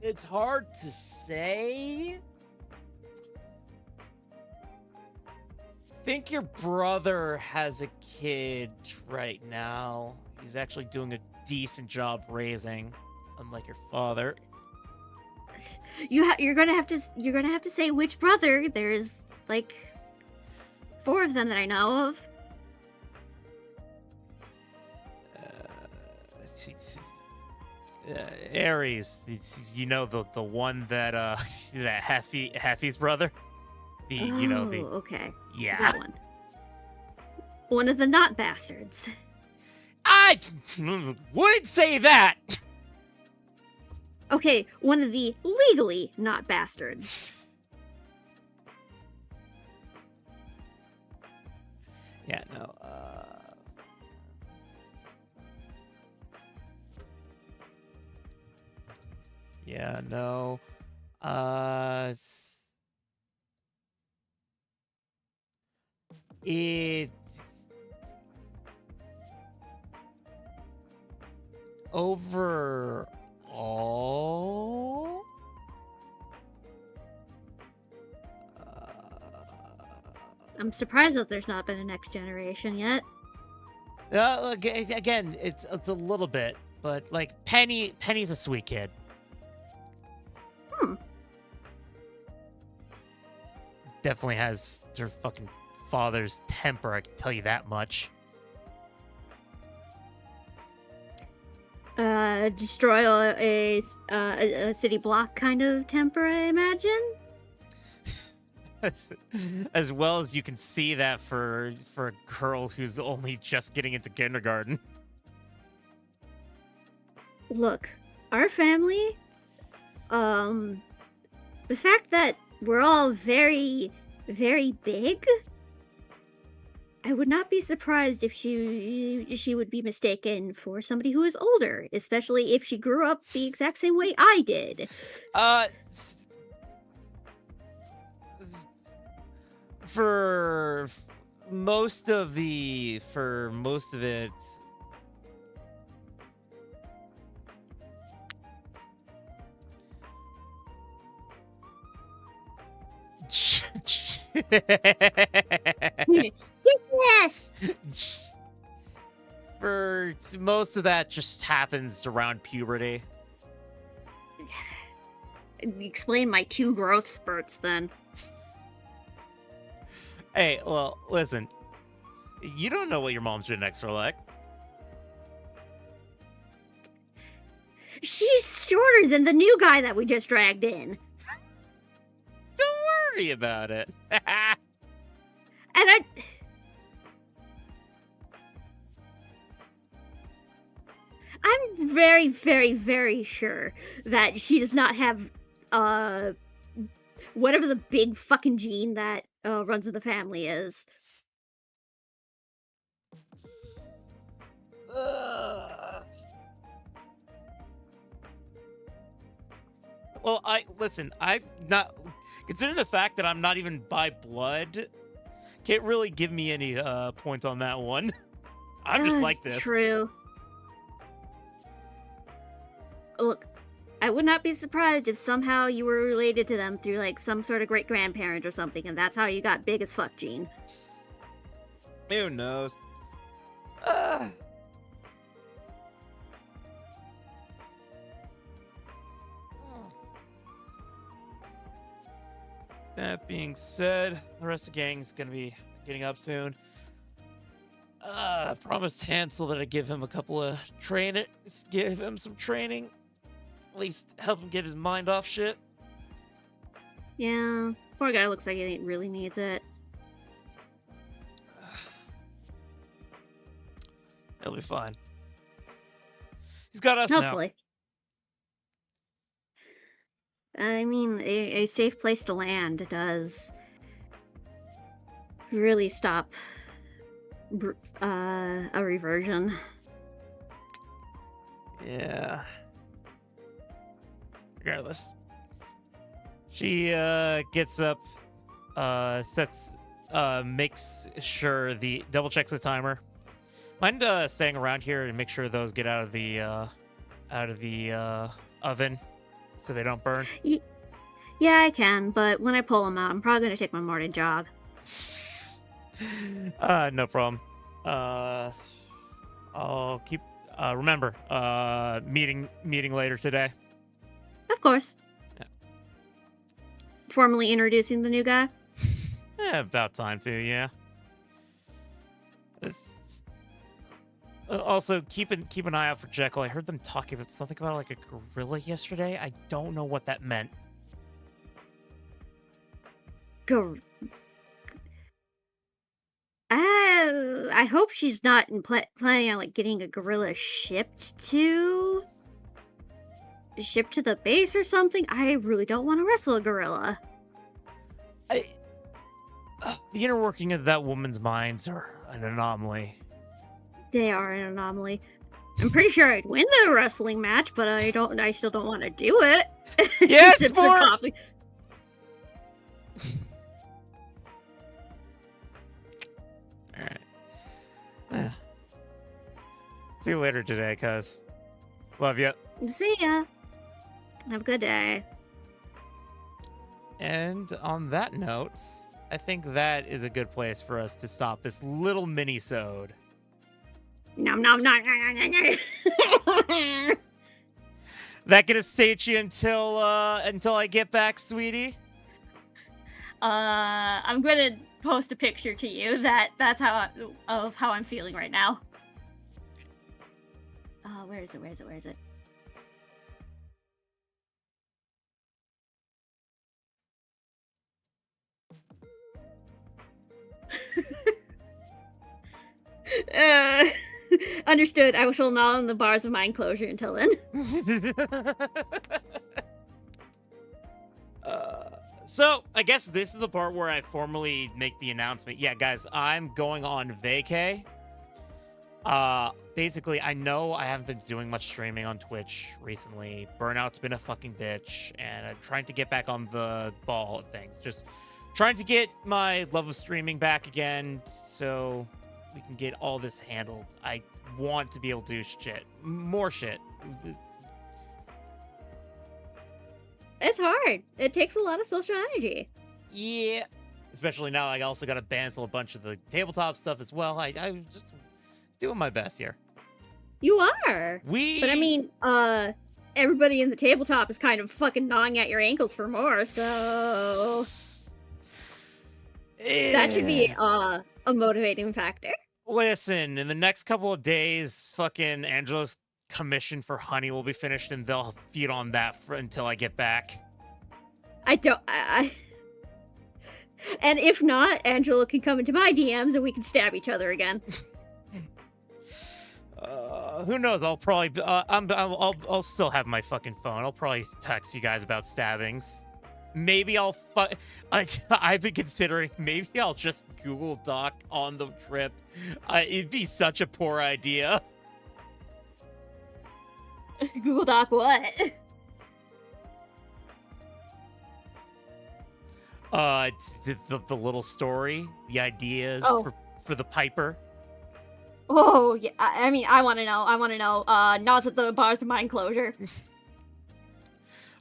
It's hard to say. I think your brother has a kid right now. He's actually doing a decent job raising, unlike your father. You're gonna have to say which brother. There's like 4 of them that I know of. Aries, you know the one that that Heffy's brother. Okay. Yeah. That one. One of the not bastards. I wouldn't say that. Okay, one of the legally not bastards. Yeah, no. Yeah, no. It's overall. I'm surprised that there's not been a next generation yet. Again, it's a little bit, but like Penny's a sweet kid. Definitely has her fucking father's temper, I can tell you that much. Destroy a city block kind of temper, I imagine. As well as you can see that for a girl who's only just getting into kindergarten. Look, our family, the fact that we're all very, very big, I would not be surprised if she would be mistaken for somebody who is older, especially if she grew up the exact same way I did. For most of it, Yes. for most of that just happens around puberty. Explain my 2 growth spurts then. Hey, well, listen. You don't know what your mom's genetics are like. She's shorter than the new guy that we just dragged in. Don't worry about it. And I'm very, very, very sure that she does not have whatever the big fucking gene that runs in the family is. Ugh. Well, I'm not considering the fact that I'm not even by blood. Can't really give me any points on that one. I'm just like this. True. Look, I would not be surprised if somehow you were related to them through like some sort of great grandparent or something, and that's how you got big as fuck gene. Who knows? That being said, the rest of the gang's gonna be getting up soon. I promised Hansel that I'd give him a couple of give him some training. At least help him get his mind off shit. Yeah, poor guy looks like he really needs it. He'll be fine. He's got us Hopefully. I mean, a safe place to land does really stop a reversion. Yeah. Regardless. She gets up, makes sure double checks the timer. Mind staying around here and make sure those get out of the oven so they don't burn. Yeah, I can, but when I pull them out, I'm probably gonna take my morning jog. No problem. I'll keep. Remember, meeting later today. Of course. Yeah. Formally introducing the new guy. About time to, yeah. Also, keep an eye out for Jekyll. I heard them talking about something about like a gorilla yesterday. I don't know what that meant. I hope she's not planning on like getting a gorilla shipped to the base or something. I really don't want to wrestle a gorilla. The inner working of that woman's minds are an anomaly. They are an anomaly. I'm pretty sure I'd win the wrestling match, but I still don't want to do it. Yes, sips her coffee. All right. See you later today, cuz. Love you. See ya. Have a good day. And on that note, I think that is a good place for us to stop this little mini-sode. Nom nom nom. That gonna sate you until I get back, sweetie? I'm gonna post a picture to you that's how I'm feeling right now. Where is it? Understood. I shall gnaw on the bars of my enclosure until then. So, I guess this is the part where I formally make the announcement. Yeah, guys, I'm going on vacay. Basically, I know I haven't been doing much streaming on Twitch recently. Burnout's been a fucking bitch, and I'm trying to get back on the ball of things. Just trying to get my love of streaming back again so we can get all this handled. I want to be able to do shit. More shit. It's hard. It takes a lot of social energy. Yeah. Especially now I also got to cancel a bunch of the tabletop stuff as well. I'm just doing my best here. You are. But I mean, everybody in the tabletop is kind of fucking gnawing at your ankles for more, so that should be a motivating factor. Listen, in the next couple of days, fucking Angelo's commission for honey will be finished, and they'll feed on that until I get back. And if not, Angelo can come into my DMs and we can stab each other again. Who knows? I'll probably I'll still have my fucking phone. I'll probably text you guys about stabbings. Maybe I'll I've been considering maybe I'll just Google Doc on the trip. It'd be such a poor idea. Google Doc what? It's the little story, the ideas Oh. for the Piper. Oh, yeah. I mean, I want to know. I want to know. Nods at the bars of my enclosure.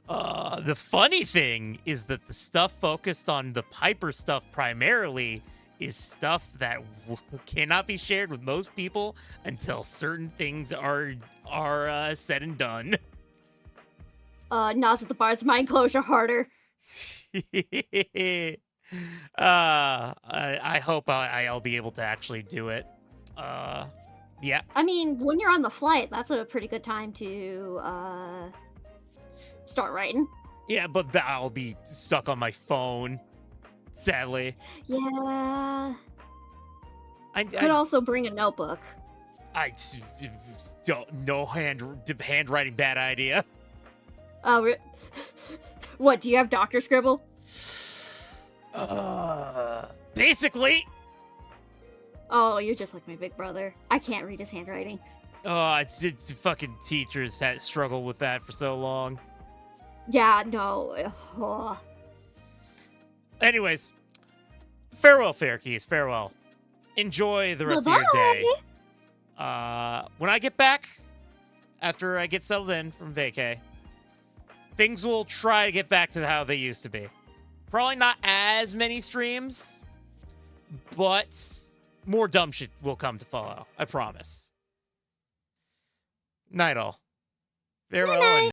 The funny thing is that the stuff focused on the Piper stuff primarily is stuff that cannot be shared with most people until certain things are said and done. Nods at the bars of my enclosure harder. I hope I'll be able to actually do it. Yeah. I mean, when you're on the flight, that's a pretty good time to start writing. Yeah, but I'll be stuck on my phone, sadly. Yeah. I Could also bring a notebook. don't no handwriting bad idea. What, do you have Dr. Scribble? Basically. Oh, you're just like my big brother. I can't read his handwriting. It's fucking teachers had struggled with that for so long. Yeah, no. Oh. Anyways, farewell, Fairkeys. Farewell. Enjoy the rest of your day. When I get back, after I get settled in from vacay, things will try to get back to how they used to be. Probably not as many streams, but more dumb shit will come to follow. I promise. Night all. Farewell.